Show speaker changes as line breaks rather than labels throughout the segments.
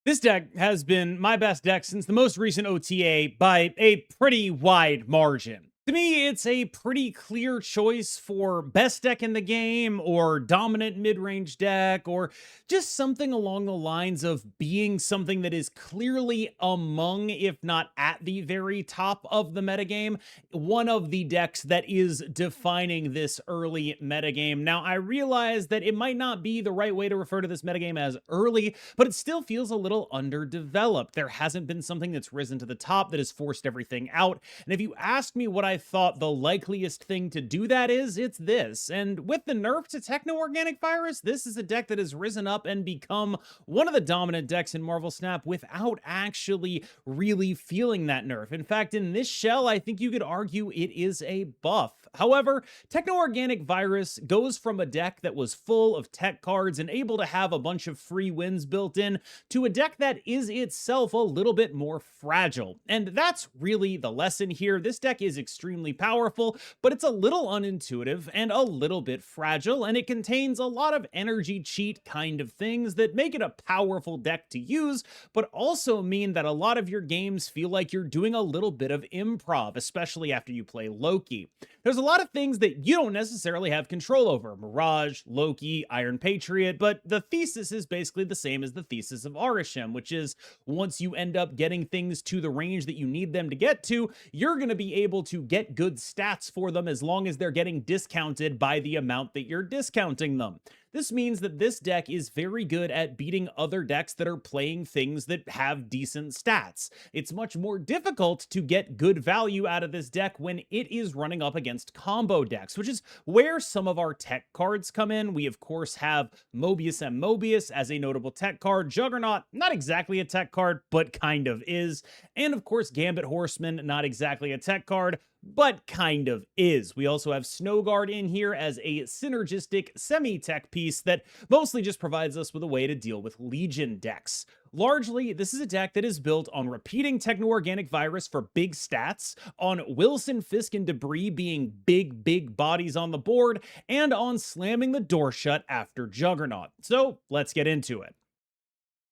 This deck has been my best deck since the most recent OTA by a pretty wide margin. To me, it's a pretty clear choice for best deck in the game, or dominant mid-range deck, or just something along the lines of being something that is clearly among, if not at the very top of the metagame, one of the decks that is defining this early metagame. Now, I realize that it might not be the right way to refer to this metagame as early, but it still feels a little underdeveloped. There hasn't been something that's risen to the top that has forced everything out. And if you ask me what I thought the likeliest thing to do that is, it's this. And with the nerf to Techno-Organic Virus, this is a deck that has risen up and become one of the dominant decks in Marvel Snap without actually really feeling that nerf. In fact, in this shell, I think you could argue it is a buff. However, Techno-Organic Virus goes from a deck that was full of tech cards and able to have a bunch of free wins built in to a deck that is itself a little bit more fragile. And that's really the lesson here. This deck is extremely powerful, but it's a little unintuitive and a little bit fragile, and it contains a lot of energy cheat kind of things that make it a powerful deck to use, but also mean that a lot of your games feel like you're doing a little bit of improv, especially after you play Loki. There's a lot of things that you don't necessarily have control over: Mirage, Loki, Iron Patriot, but the thesis is basically the same as the thesis of Arishem, which is once you end up getting things to the range that you need them to get to, you're going to be able to get good stats for them as long as they're getting discounted by the amount that you're discounting them. This means that this deck is very good at beating other decks that are playing things that have decent stats. It's much more difficult to get good value out of this deck when it is running up against combo decks, which is where some of our tech cards come in. We, of course, have Mobius and Mobius as a notable tech card. Juggernaut, not exactly a tech card, but kind of is. And, of course, Gambit Horseman, not exactly a tech card, but kind of is. We also have Snowguard in here as a synergistic semi-tech piece that mostly just provides us with a way to deal with Legion decks. Largely, this is a deck that is built on repeating Techno-Organic Virus for big stats, on Wilson Fisk and Debris being big bodies on the board, and on slamming the door shut after Juggernaut. So let's get into it.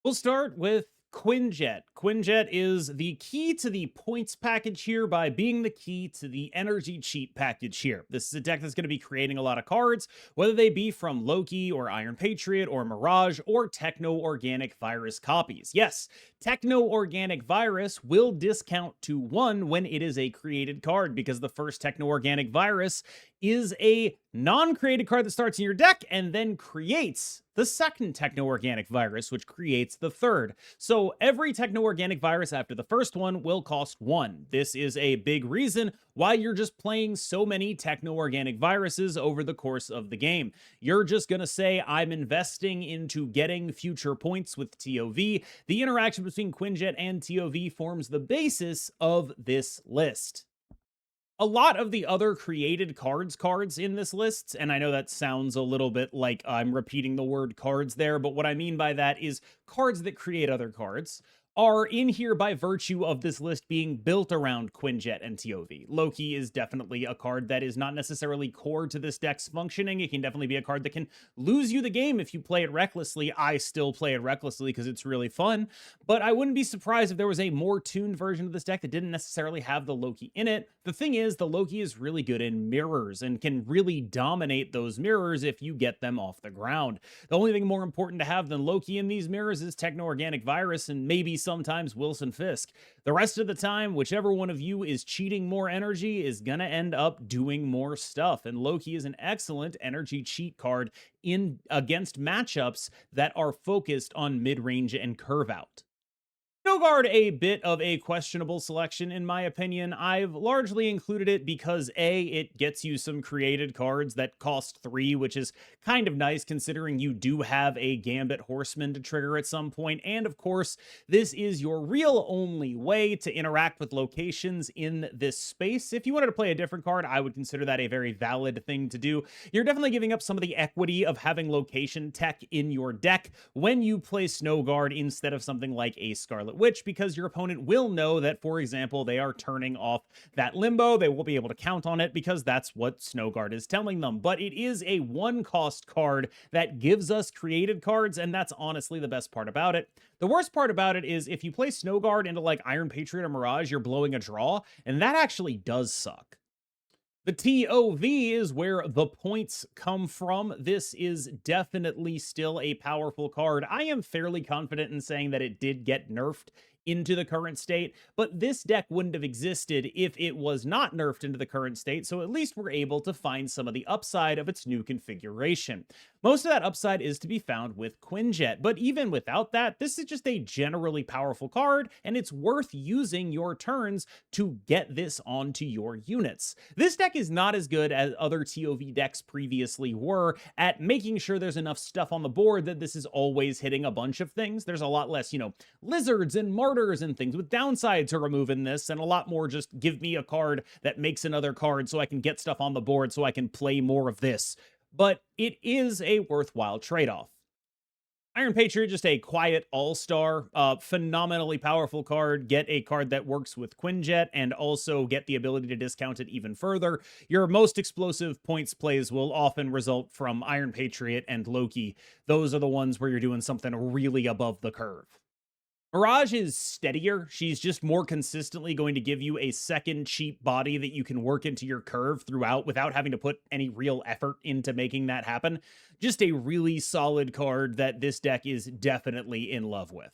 We'll start with Quinjet. Quinjet is the key to the points package here by being the key to the energy cheat package here. This is a deck that's going to be creating a lot of cards, whether they be from Loki or Iron Patriot or Mirage or Techno-Organic Virus copies. Yes, Techno-Organic Virus will discount to 1 when it is a created card, because the first Techno-Organic Virus is a non-created card that starts in your deck and then creates the second Techno-Organic Virus, which creates the third. So every Techno-Organic Virus after the first one will cost 1. This is a big reason why you're just playing so many Techno-Organic Viruses over the course of the game. You're just going to say, I'm investing into getting future points with TOV. The interaction between Quinjet and TOV forms the basis of this list. A lot of the other created cards in this list, and I know that sounds a little bit like I'm repeating the word cards there, but what I mean by that is cards that create other cards, are in here by virtue of this list being built around Quinjet and TOV. Loki is definitely a card that is not necessarily core to this deck's functioning. It can definitely be a card that can lose you the game if you play it recklessly. I still play it recklessly because it's really fun, but I wouldn't be surprised if there was a more tuned version of this deck that didn't necessarily have the Loki in it. The thing is, the Loki is really good in mirrors and can really dominate those mirrors if you get them off the ground. The only thing more important to have than Loki in these mirrors is Techno-Organic Virus and maybe sometimes Wilson Fisk. The rest of the time, whichever one of you is cheating more energy is gonna end up doing more stuff, and Loki is an excellent energy cheat card in against matchups that are focused on mid-range and curve out. Snowguard, a bit of a questionable selection in my opinion. I've largely included it because A, it gets you some created cards that cost 3, which is kind of nice considering you do have a Gambit Horseman to trigger at some point, and of course, this is your real only way to interact with locations in this space. If you wanted to play a different card, I would consider that a very valid thing to do. You're definitely giving up some of the equity of having location tech in your deck when you play Snowguard instead of something like a Scarlet which, because your opponent will know that, for example, they are turning off that limbo. They will be able to count on it because that's what Snow Guard is telling them. But it is a one-cost card that gives us created cards, and that's honestly the best part about it. The worst part about it is if you play Snow Guard into like Iron Patriot or Mirage, you're blowing a draw, and that actually does suck. The TOV is where the points come from. This is definitely still a powerful card. I am fairly confident in saying that it did get nerfed into the current state, but this deck wouldn't have existed if it was not nerfed into the current state, so at least we're able to find some of the upside of its new configuration. Most of that upside is to be found with Quinjet, but even without that, this is just a generally powerful card, and it's worth using your turns to get this onto your units. This deck is not as good as other TOV decks previously were at making sure there's enough stuff on the board that this is always hitting a bunch of things. There's a lot less, lizards and martyrs and things with downside to remove in this, and a lot more just give me a card that makes another card so I can get stuff on the board so I can play more of this. But it is a worthwhile trade-off. Iron Patriot, just a quiet all-star, phenomenally powerful card. Get a card that works with Quinjet and also get the ability to discount it even further. Your most explosive points plays will often result from Iron Patriot and Loki. Those are the ones where you're doing something really above the curve. Mirage is steadier. She's just more consistently going to give you a second cheap body that you can work into your curve throughout without having to put any real effort into making that happen. Just a really solid card that this deck is definitely in love with.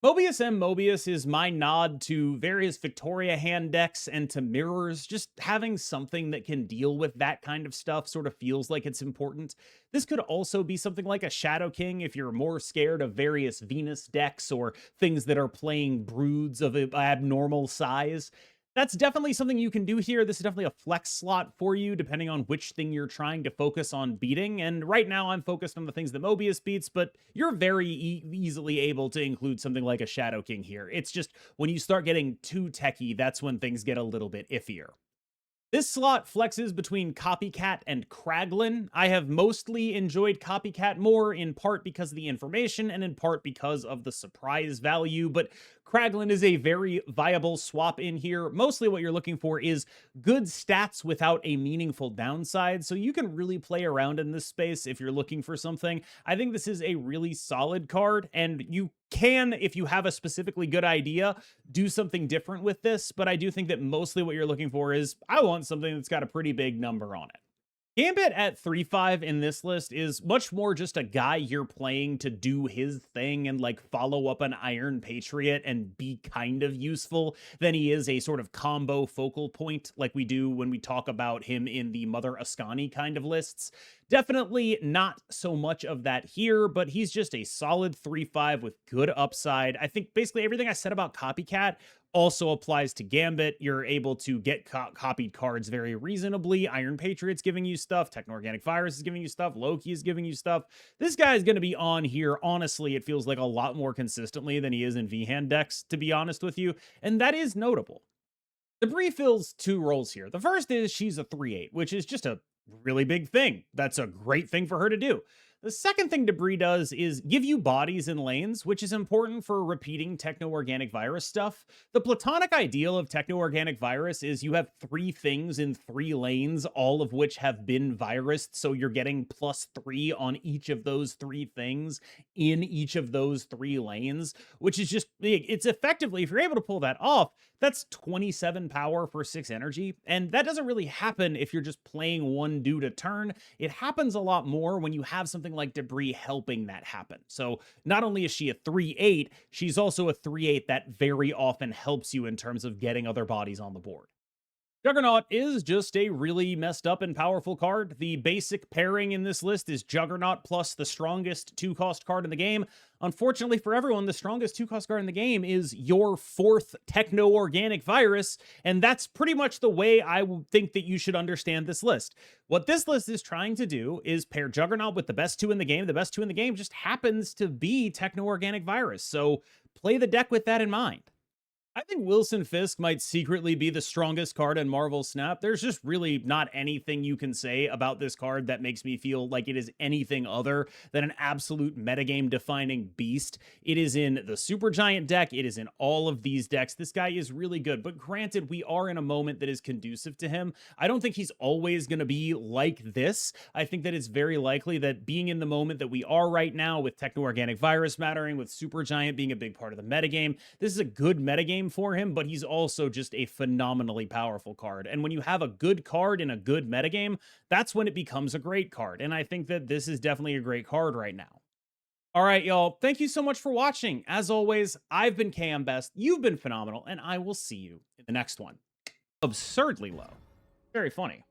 Mobius M. Mobius is my nod to various Victoria hand decks and to mirrors. Just having something that can deal with that kind of stuff sort of feels like it's important. This could also be something like a Shadow King if you're more scared of various Venus decks or things that are playing broods of an abnormal size. That's definitely something you can do here. This is definitely a flex slot for you, depending on which thing you're trying to focus on beating. And right now, I'm focused on the things that Mobius beats, but you're very easily able to include something like a Shadow King here. It's just when you start getting too techie, that's when things get a little bit iffier. This slot flexes between Copycat and Kraglin. I have mostly enjoyed Copycat more, in part because of the information and in part because of the surprise value, but Kraglin is a very viable swap in here. Mostly what you're looking for is good stats without a meaningful downside, so you can really play around in this space if you're looking for something. I think this is a really solid card, and you can, if you have a specifically good idea, do something different with this, but I do think that mostly what you're looking for is, I want something that's got a pretty big number on it. Gambit at 3-5 in this list is much more just a guy you're playing to do his thing and like follow up an Iron Patriot and be kind of useful than he is a sort of combo focal point like we do when we talk about him in the Mother Ascani kind of lists. Definitely not so much of that here, but he's just a solid 3-5 with good upside. I think basically everything I said about Copycat also applies to Gambit. You're able to get copied cards very reasonably. Iron Patriot's giving you stuff. Techno-Organic Virus is giving you stuff. Loki is giving you stuff. This guy is going to be on here. Honestly, it feels like a lot more consistently than he is in V-Hand decks, to be honest with you. And that is notable. Debris fills two roles here. The first is she's a 3/8, which is just a really big thing. That's a great thing for her to do. The second thing Debris does is give you bodies in lanes, which is important for repeating Techno-Organic Virus stuff. The platonic ideal of Techno-Organic Virus is you have 3 things in 3 lanes, all of which have been virused, so you're getting +3 on each of those 3 things in each of those 3 lanes, which is just, it's effectively, if you're able to pull that off, that's 27 power for 6 energy, and that doesn't really happen if you're just playing one dude a turn. It happens a lot more when you have something like Debris helping that happen. So not only is she a 3/8, she's also a 3/8 that very often helps you in terms of getting other bodies on the board. Juggernaut is just a really messed up and powerful card. The basic pairing in this list is Juggernaut plus the strongest 2-cost card in the game. Unfortunately for everyone, the strongest 2-cost card in the game is your 4th Techno-Organic Virus, and that's pretty much the way I think that you should understand this list. What this list is trying to do is pair Juggernaut with the best 2 in the game. The best 2 in the game just happens to be Techno-Organic Virus, so play the deck with that in mind. I think Wilson Fisk might secretly be the strongest card in Marvel Snap. There's just really not anything you can say about this card that makes me feel like it is anything other than an absolute metagame defining beast. It is in the Supergiant deck. It is in all of these decks. This guy is really good, but granted, we are in a moment that is conducive to him. I don't think he's always going to be like this. I think that it's very likely that being in the moment that we are right now with Techno-Organic Virus mattering, with Supergiant being a big part of the metagame, this is a good metagame for him, but he's also just a phenomenally powerful card. And when you have a good card in a good metagame, that's when it becomes a great card. And I think that this is definitely a great card right now. All right, y'all. Thank you so much for watching. As always, I've been KMBest. You've been phenomenal, and I will see you in the next one. Absurdly low. Very funny.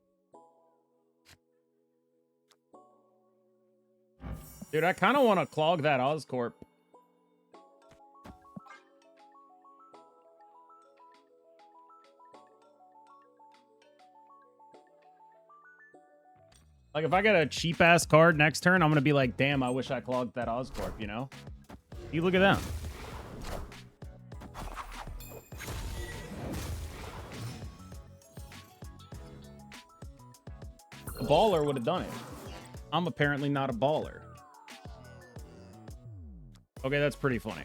Dude, I kind of want to clog that Oscorp. Like, if I get a cheap-ass card next turn, I'm going to be like, damn, I wish I clogged that Oscorp, you know? You look at them. A baller would have done it. I'm apparently not a baller. Okay, that's pretty funny.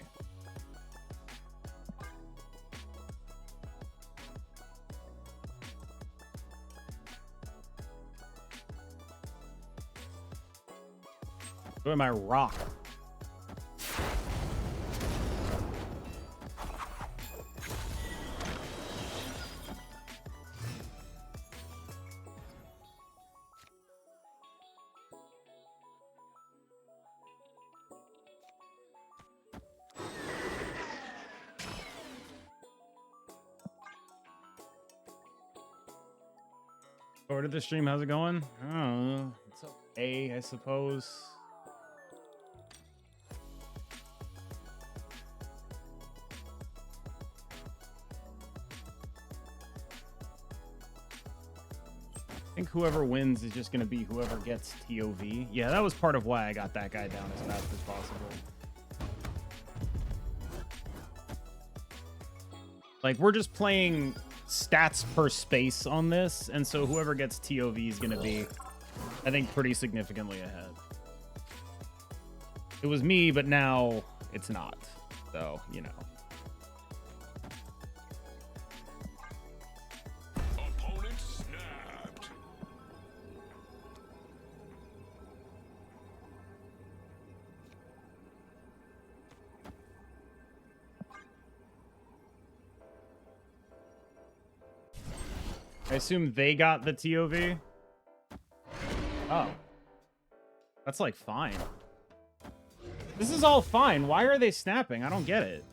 Where am I? Rock. Over to the stream. How's it going? Oh, it's okay, I suppose. I think whoever wins is just going to be whoever gets TOV. Yeah, that was part of why I got that guy down as fast as possible. Like, we're just playing stats per space on this, and so whoever gets TOV is going to be, I think, pretty significantly ahead. It was me, but now it's not. So, you know.
Opponent snapped.
I assume they got the TOV. Oh. That's like fine. This is all fine. Why are they snapping? I don't get it.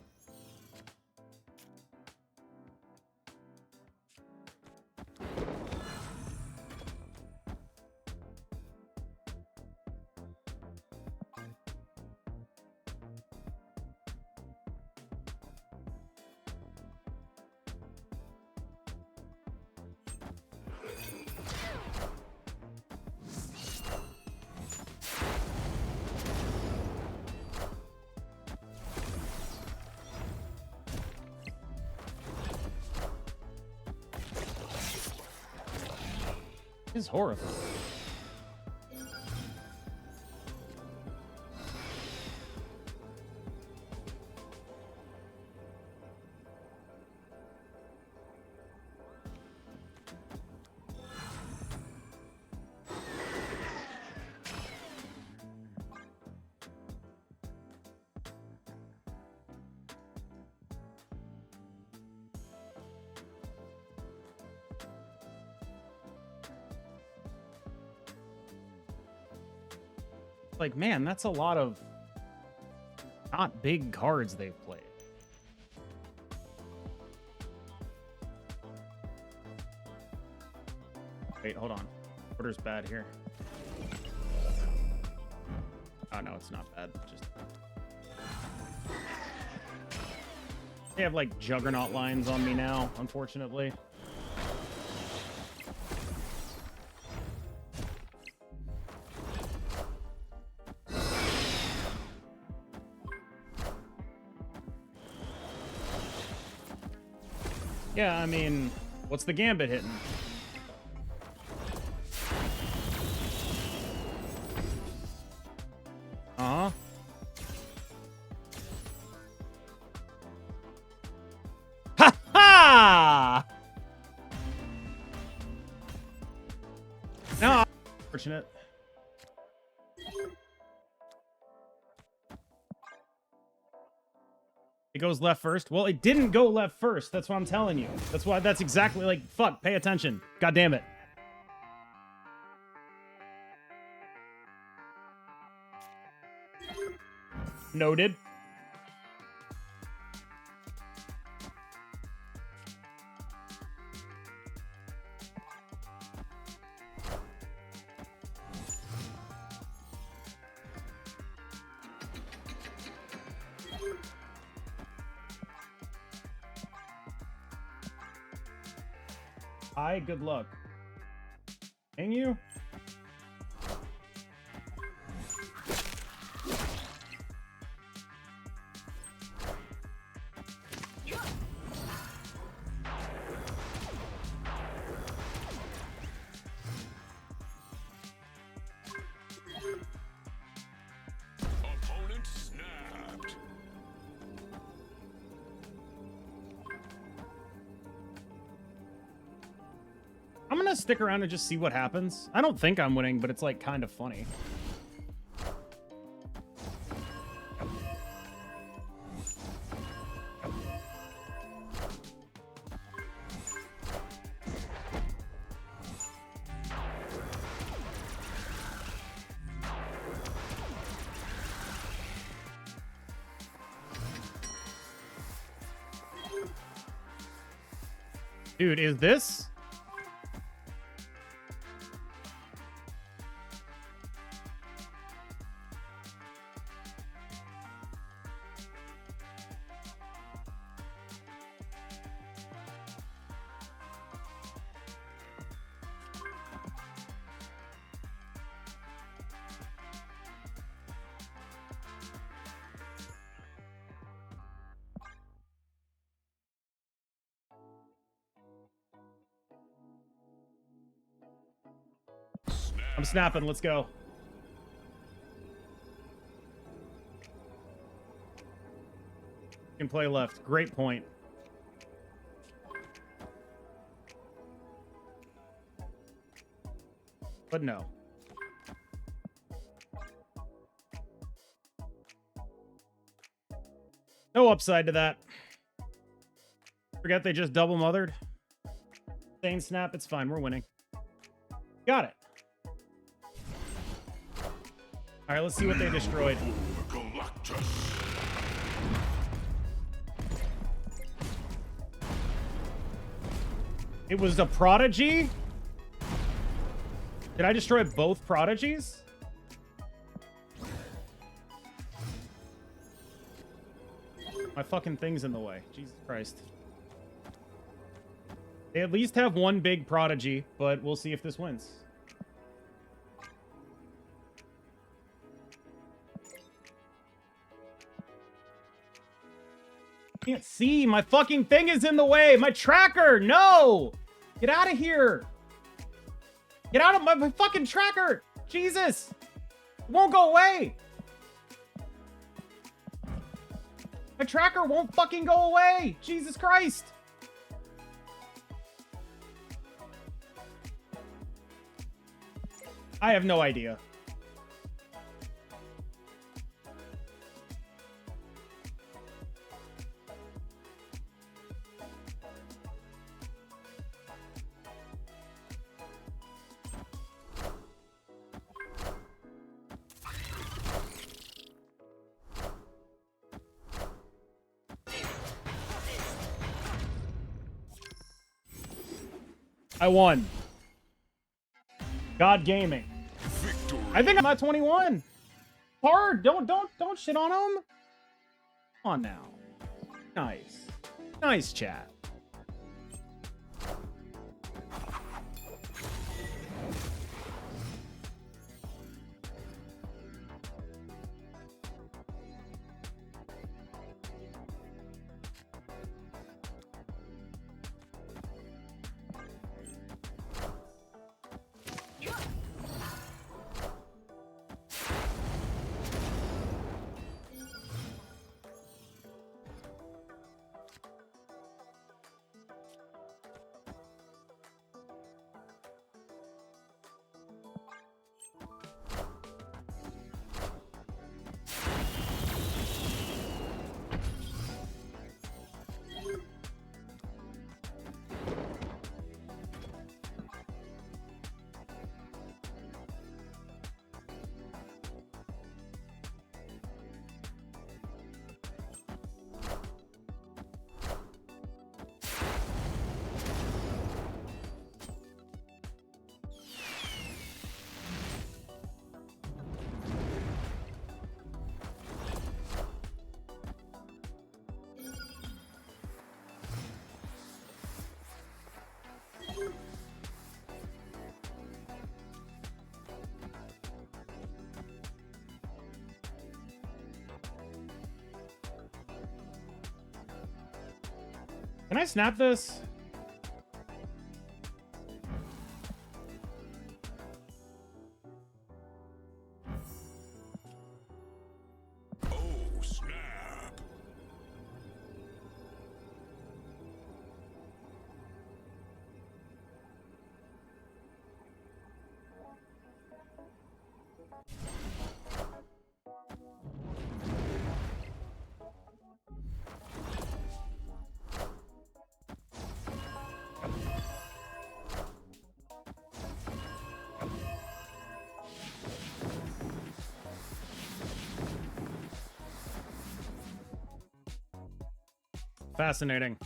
This is horrifying. Like, man, that's a lot of not big cards they've played. Wait, hold on. Order's bad here. Oh, no, it's not bad. Just... They have, like, Juggernaut lines on me now, unfortunately. Yeah, I mean, what's the gambit hitting? Uh-huh. Ha ha! No, unfortunate. It goes left first. Well, it didn't go left first. That's what I'm telling you. That's why. That's exactly like, fuck, pay attention. God damn it. Noted. Hi, good luck. Dang you.
Opponent snapped.
I'm gonna stick around and just see what happens. I don't think I'm winning, but it's like kind of funny. Dude, is this? I'm snapping. Let's go. Can play left. Great point. But no. No upside to that. Forget they just double mothered. Sane snap. It's fine. We're winning. Got it. All right, let's see what they destroyed. It was a prodigy? Did I destroy both prodigies? My fucking thing's in the way. Jesus Christ. They at least have one big prodigy, but we'll see if this wins. Can't see. My fucking thing is in the way. My tracker. No. Get out of here. Get out of my fucking tracker. Jesus. It won't go away. My tracker won't fucking go away. Jesus Christ. I have no idea. I won. God Gaming.
Victory.
I think I'm at 21. Hard. Don't shit on him. Come on now. Nice. Nice chat. Can I snap this?
Oh, snap.
Fascinating.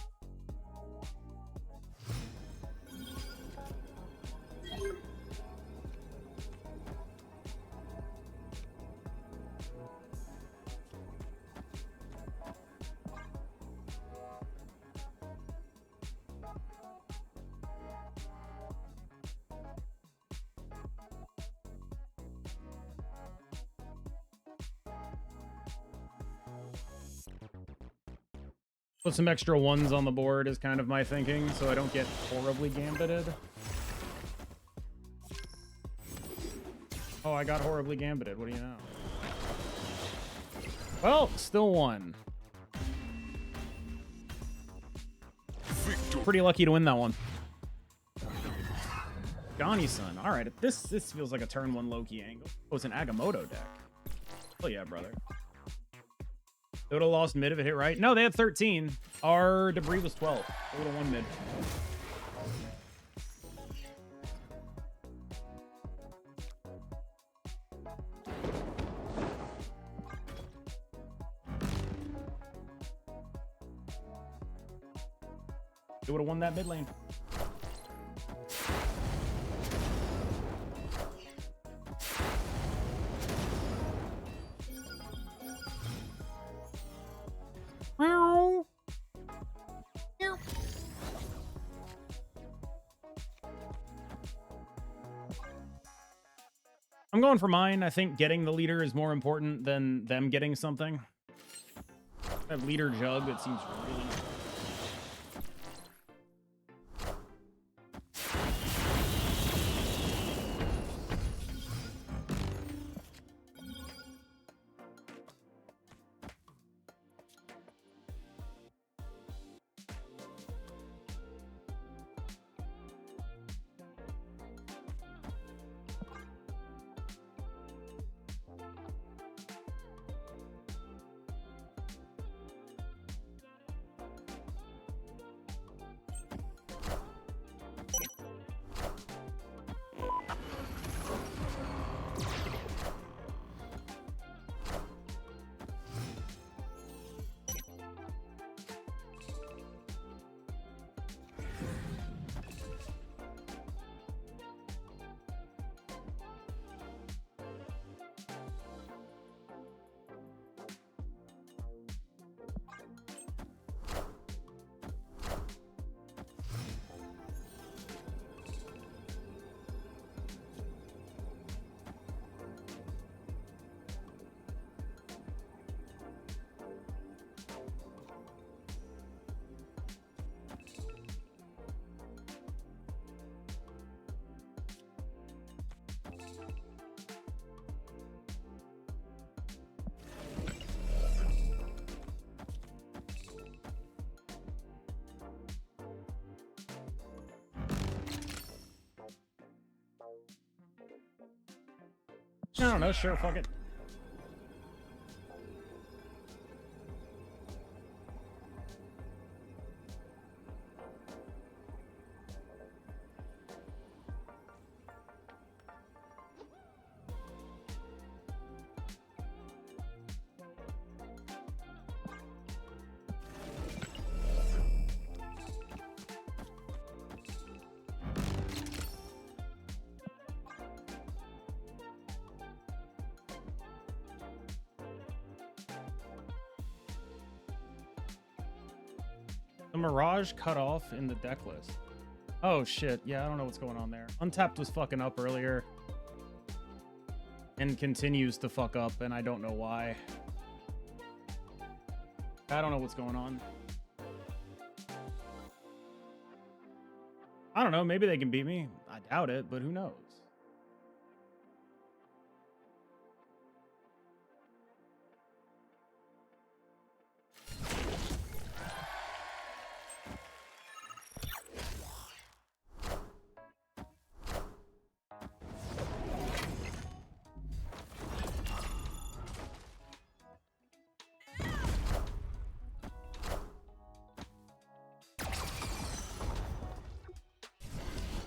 Put some extra ones on the board is kind of my thinking, so I don't get horribly gambited. Oh, I got horribly gambited. What do you know? Well, still won.
Victor.
Pretty lucky to win that one. Johnny-son. All right, this feels like a turn one Loki angle. Oh, it's an Agamotto deck. Oh yeah, brother. They would have lost mid if it hit right. No, they had 13. Our debris was 12. They would have won mid. They would have won that mid lane. I'm going for mine. I think getting the leader is more important than them getting something. That leader jug, it seems really... I don't know. Sure, fuck it. The Mirage cut off in the deck list. Oh shit, yeah, I don't know what's going on there. Untapped was fucking up earlier. And continues to fuck up, and I don't know why. I don't know what's going on. I don't know. Maybe they can beat me. I doubt it, but who knows?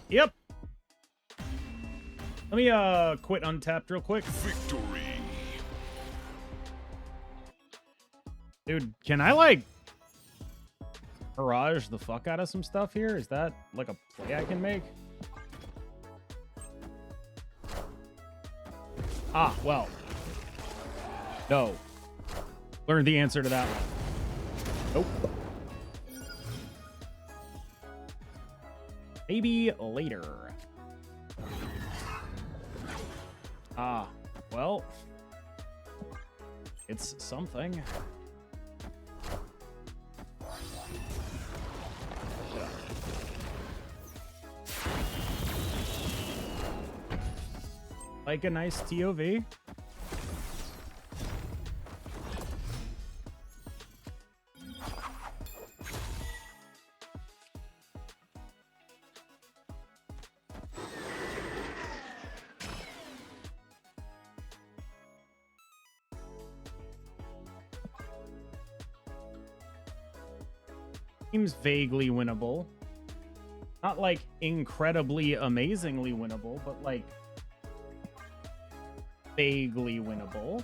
Yep. Let me quit Untapped real quick.
Victory.
Dude, can I like barrage the fuck out of some stuff here? Is that like a play I can make? Ah, well. No. Learned the answer to that one. Nope. Maybe later. Ah, well. It's something. Like a nice TOV. Seems vaguely winnable. Not like incredibly amazingly winnable, but like vaguely winnable.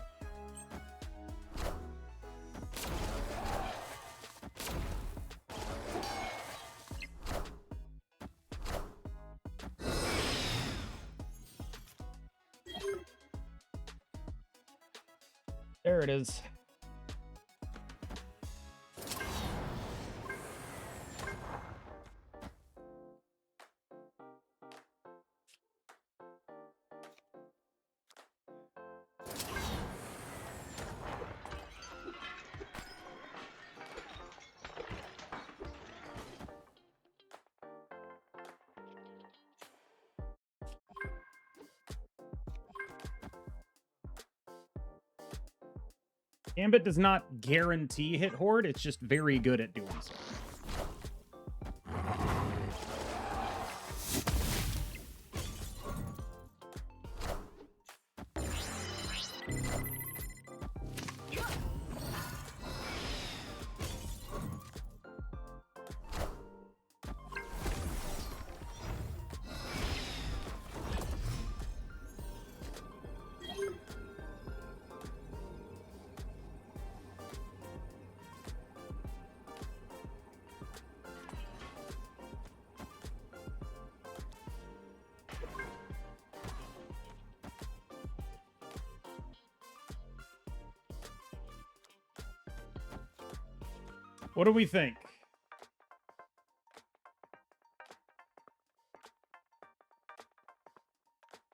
There it is. Gambit does not guarantee hit horde, it's just very good at doing so. What do we think?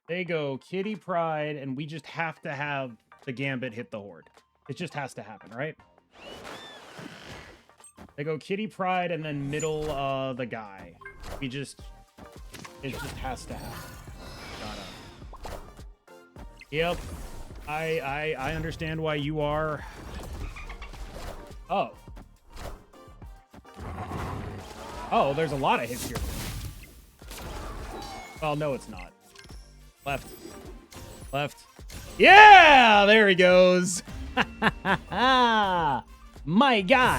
They go Kitty Pride, and we just have to have the Gambit hit the horde. It just has to happen, right? They go Kitty Pride and then middle the guy. It just has to happen. Gotta. Yep. I understand why you are. Oh. Oh, there's a lot of hits here. Well, no, it's not. Left. Left. Yeah! There he goes. My guy.